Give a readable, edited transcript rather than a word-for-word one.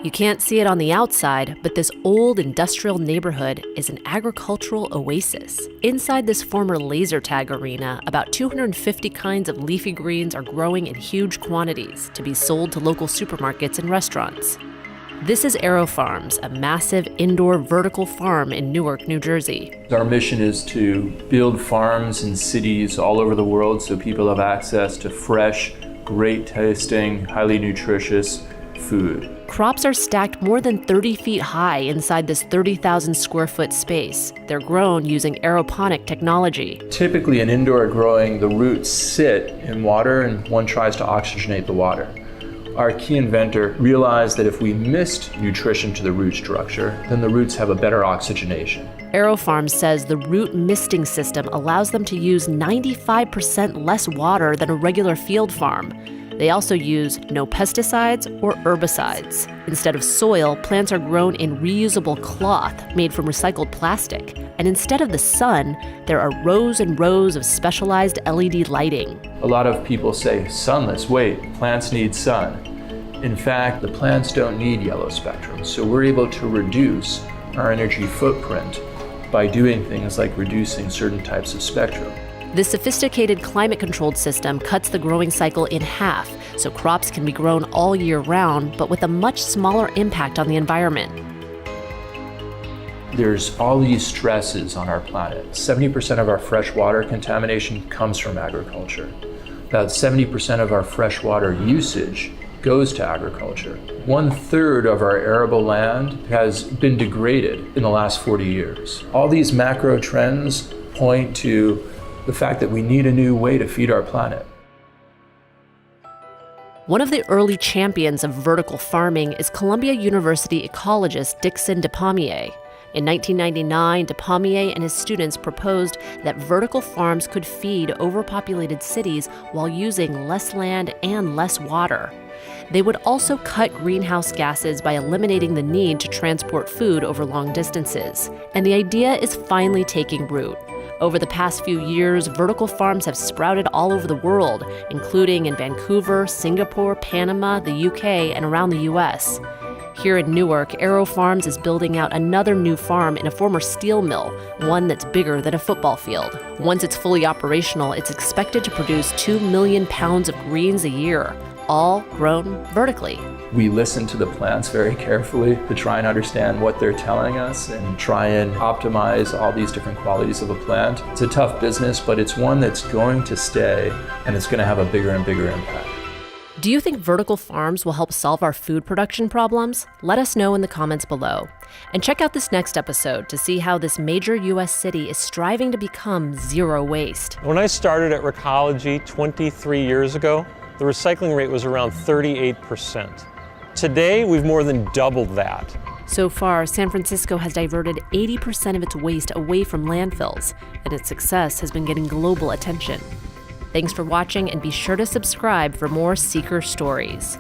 You can't see it on the outside, but this old industrial neighborhood is an agricultural oasis. Inside this former laser tag arena, about 250 kinds of leafy greens are growing in huge quantities to be sold to local supermarkets and restaurants. This is Aero Farms, a massive indoor vertical farm in Newark, New Jersey. Our mission is to build farms in cities all over the world so people have access to fresh, great tasting, highly nutritious food. Crops are stacked more than 30 feet high inside this 30,000 square foot space. They're grown using aeroponic technology. Typically in indoor growing, the roots sit in water and one tries to oxygenate the water. Our key inventor realized that if we missed nutrition to the root structure, then the roots have a better oxygenation. Aero Farms says the root misting system allows them to use 95% less water than a regular field farm. They also use no pesticides or herbicides. Instead of soil, plants are grown in reusable cloth made from recycled plastic. And instead of the sun, there are rows and rows of specialized LED lighting. A lot of people say, sunless, wait, plants need sun. In fact, the plants don't need yellow spectrum, so we're able to reduce our energy footprint by doing things like reducing certain types of spectrum. This sophisticated climate-controlled system cuts the growing cycle in half, so crops can be grown all year round, but with a much smaller impact on the environment. There's all these stresses on our planet. 70% of our freshwater contamination comes from agriculture. About 70% of our freshwater usage goes to agriculture. 1/3 of our arable land has been degraded in the last 40 years. All these macro trends point to the fact that we need a new way to feed our planet. One of the early champions of vertical farming is Columbia University ecologist Dickson Despommier. In 1999, Despommier and his students proposed that vertical farms could feed overpopulated cities while using less land and less water. They would also cut greenhouse gases by eliminating the need to transport food over long distances. And the idea is finally taking root. Over the past few years, vertical farms have sprouted all over the world, including in Vancouver, Singapore, Panama, the UK, and around the US. Here in Newark, Aero Farms is building out another new farm in a former steel mill, one that's bigger than a football field. Once it's fully operational, it's expected to produce 2 million pounds of greens a year, all grown vertically. We listen to the plants very carefully to try and understand what they're telling us and try and optimize all these different qualities of a plant. It's a tough business, but it's one that's going to stay and it's going to have a bigger and bigger impact. Do you think vertical farms will help solve our food production problems? Let us know in the comments below. And check out this next episode to see how this major U.S. city is striving to become zero waste. When I started at Recology 23 years ago, the recycling rate was around 38%. Today, we've more than doubled that. So far, San Francisco has diverted 80% of its waste away from landfills, and its success has been getting global attention. Thanks for watching, and be sure to subscribe for more Seeker stories.